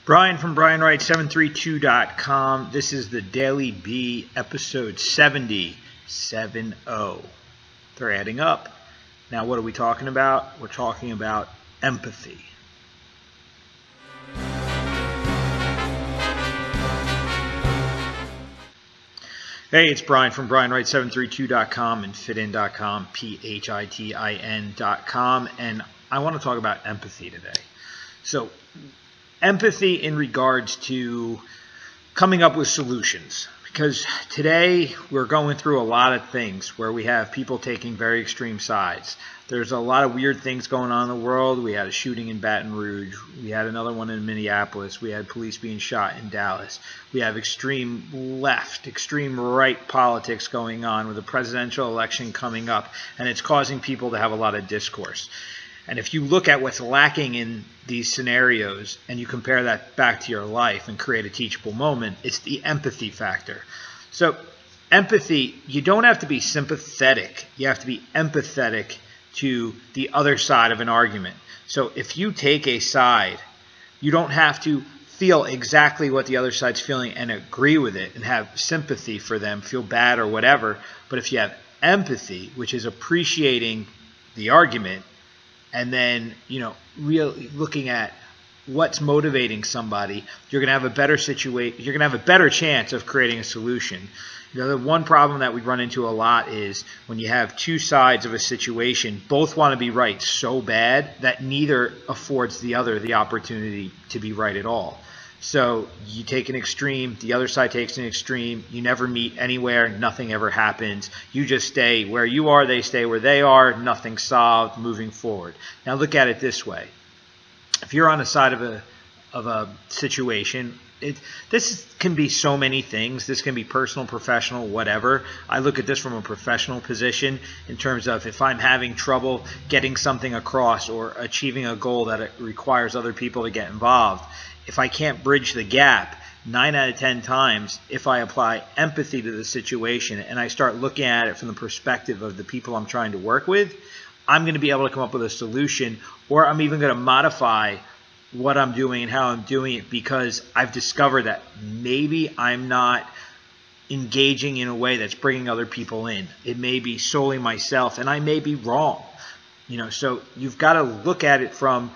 Brian from Wright732.com. This is the Daily B, episode 70. They're adding up. Now, what are we talking about? We're talking about empathy. Hey, it's Brian from Wright732.com and fitin.com, PHITIN.com, and I want to talk about empathy today. So, empathy in regards to coming up with solutions, because today we're going through a lot of things where we have people taking very extreme sides. There's a lot of weird things going on in the world. We had a shooting in Baton Rouge. We had another one in Minneapolis. We had police being shot in Dallas. We have extreme left, extreme right politics going on with a presidential election coming up, and it's causing people to have a lot of discourse. And if you look at what's lacking in these scenarios and you compare that back to your life and create a teachable moment, it's the empathy factor. So empathy, you don't have to be sympathetic. You have to be empathetic to the other side of an argument. So if you take a side, you don't have to feel exactly what the other side's feeling and agree with it and have sympathy for them, feel bad or whatever. But if you have empathy, which is appreciating the argument, and then, really looking at what's motivating somebody, you're going to have a better situation. You're going to have a better chance of creating a solution. The one problem that we run into a lot is when you have two sides of a situation, both want to be right so bad that neither affords the other the opportunity to be right at all. So you take an extreme, the other side takes an extreme, you never meet anywhere, nothing ever happens. You just stay where you are, they stay where they are, nothing solved, moving forward. Now look at it this way. If you're on the side of a situation, this can be so many things. This can be personal, professional, whatever. I look at this from a professional position in terms of if I'm having trouble getting something across or achieving a goal that it requires other people to get involved. If I can't bridge the gap, 9 out of 10 times, if I apply empathy to the situation and I start looking at it from the perspective of the people I'm trying to work with, I'm going to be able to come up with a solution, or I'm even going to modify what I'm doing and how I'm doing it because I've discovered that maybe I'm not engaging in a way that's bringing other people in. It may be solely myself, and I may be wrong. So you've got to look at it from,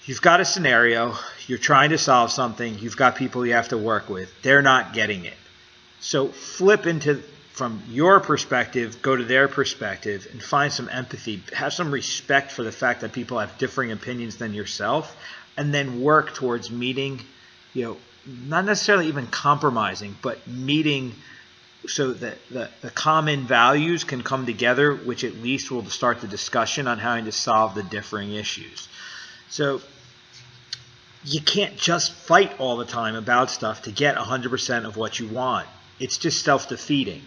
you've got a scenario, you're trying to solve something, you've got people you have to work with. They're not getting it. So flip into, from your perspective, go to their perspective and find some empathy. Have some respect for the fact that people have differing opinions than yourself, and then work towards meeting, not necessarily even compromising, but meeting so that the common values can come together, which at least will start the discussion on how to solve the differing issues. So you can't just fight all the time about stuff to get 100% of what you want. It's just self-defeating.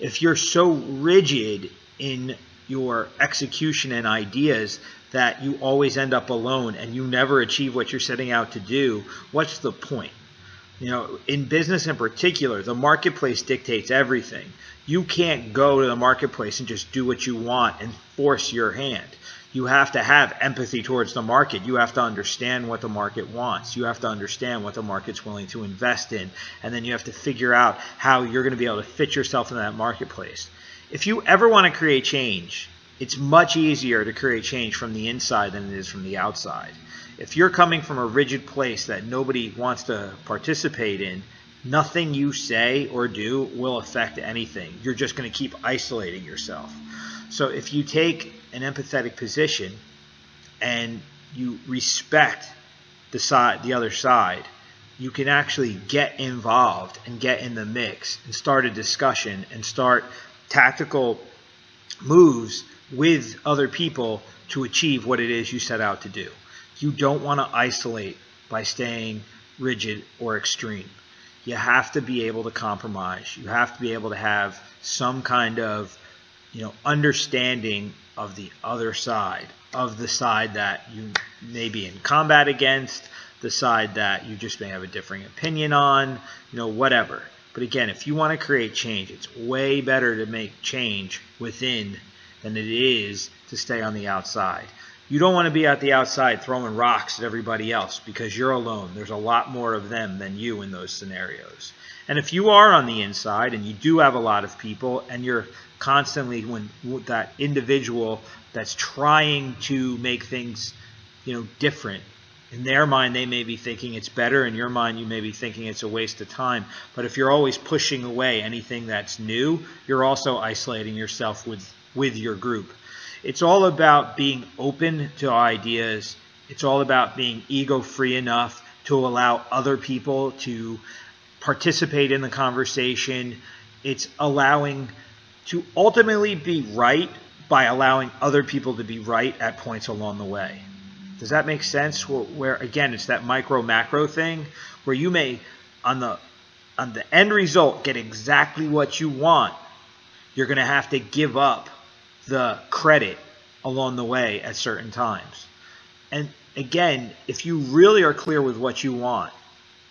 If you're so rigid in your execution and ideas that you always end up alone and you never achieve what you're setting out to do, what's the point? In business in particular, the marketplace dictates everything. You can't go to the marketplace and just do what you want and force your hand. You have to have empathy towards the market. You have to understand what the market wants. You have to understand what the market's willing to invest in. And then you have to figure out how you're going to be able to fit yourself in that marketplace. If you ever want to create change, it's much easier to create change from the inside than it is from the outside. If you're coming from a rigid place that nobody wants to participate in, nothing you say or do will affect anything. You're just going to keep isolating yourself. So if you take an empathetic position and you respect the other side, you can actually get involved and get in the mix and start a discussion and start tactical moves with other people to achieve what it is you set out to do. You don't want to isolate by staying rigid or extreme. You have to be able to compromise. You have to be able to have some kind of understanding of the other side, of the side that you may be in combat against, the side that you just may have a differing opinion on, whatever. But again, if you want to create change, it's way better to make change within than it is to stay on the outside. You don't want to be at the outside throwing rocks at everybody else because you're alone. There's a lot more of them than you in those scenarios. And if you are on the inside and you do have a lot of people and you're constantly that individual that's trying to make things, different, in their mind they may be thinking it's better, in your mind you may be thinking it's a waste of time. But if you're always pushing away anything that's new, you're also isolating yourself with your group. It's all about being open to ideas. It's all about being ego-free enough to allow other people to participate in the conversation. It's allowing to ultimately be right by allowing other people to be right at points along the way. Does that make sense? Where again, it's that micro-macro thing where you may, on the end result, get exactly what you want. You're going to have to give up the credit along the way at certain times. And again, if you really are clear with what you want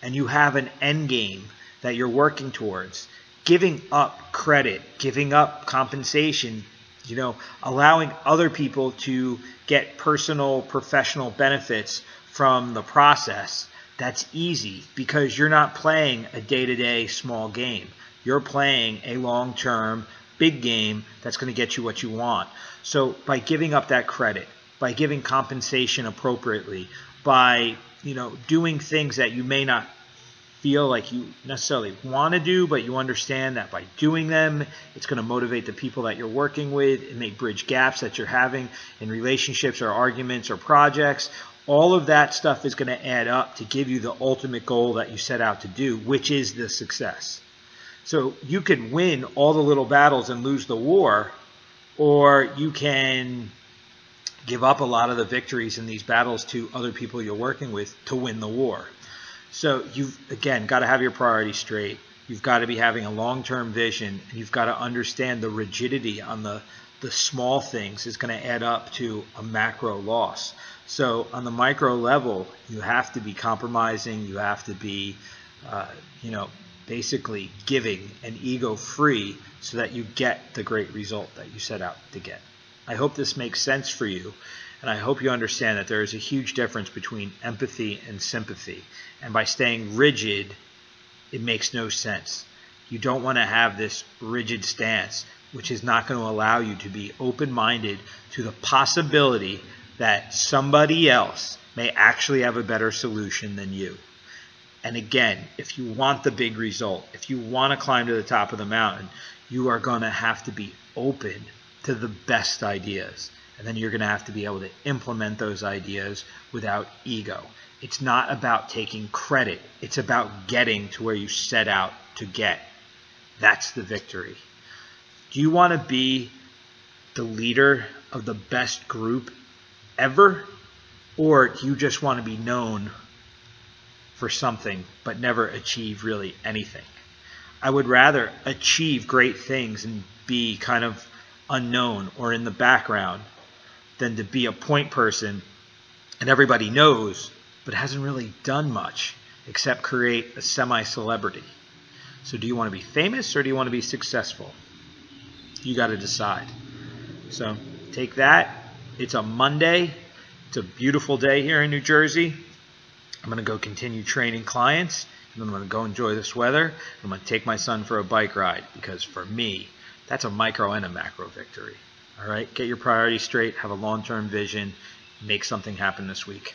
and you have an end game that you're working towards, giving up credit, giving up compensation, allowing other people to get personal, professional benefits from the process, that's easy because you're not playing a day-to-day small game. You're playing a long-term big game that's going to get you what you want. So by giving up that credit, by giving compensation appropriately, by doing things that you may not feel like you necessarily want to do, but you understand that by doing them, it's going to motivate the people that you're working with. It may bridge gaps that you're having in relationships or arguments or projects. All of that stuff is going to add up to give you the ultimate goal that you set out to do, which is the success. So you could win all the little battles and lose the war, or you can give up a lot of the victories in these battles to other people you're working with to win the war. So you've, again, got to have your priorities straight. You've got to be having a long-term vision, and you've got to understand the rigidity on the small things is going to add up to a macro loss. So on the micro level, you have to be compromising. You have to be, basically giving and ego-free so that you get the great result that you set out to get. I hope this makes sense for you, and I hope you understand that there is a huge difference between empathy and sympathy. And by staying rigid, it makes no sense. You don't want to have this rigid stance, which is not going to allow you to be open-minded to the possibility that somebody else may actually have a better solution than you. And again, if you want the big result, if you want to climb to the top of the mountain, you are going to have to be open to the best ideas. And then you're going to have to be able to implement those ideas without ego. It's not about taking credit. It's about getting to where you set out to get. That's the victory. Do you want to be the leader of the best group ever? Or do you just want to be known for something but never achieve really anything? I would rather achieve great things and be kind of unknown or in the background than to be a point person and everybody knows but hasn't really done much except create a semi-celebrity. So do you want to be famous or do you want to be successful? You got to decide. So take that. It's a Monday. It's a beautiful day here in New Jersey. I'm going to go continue training clients, and then I'm going to go enjoy this weather. I'm going to take my son for a bike ride because for me, that's a micro and a macro victory. All right? Get your priorities straight. Have a long-term vision. Make something happen this week.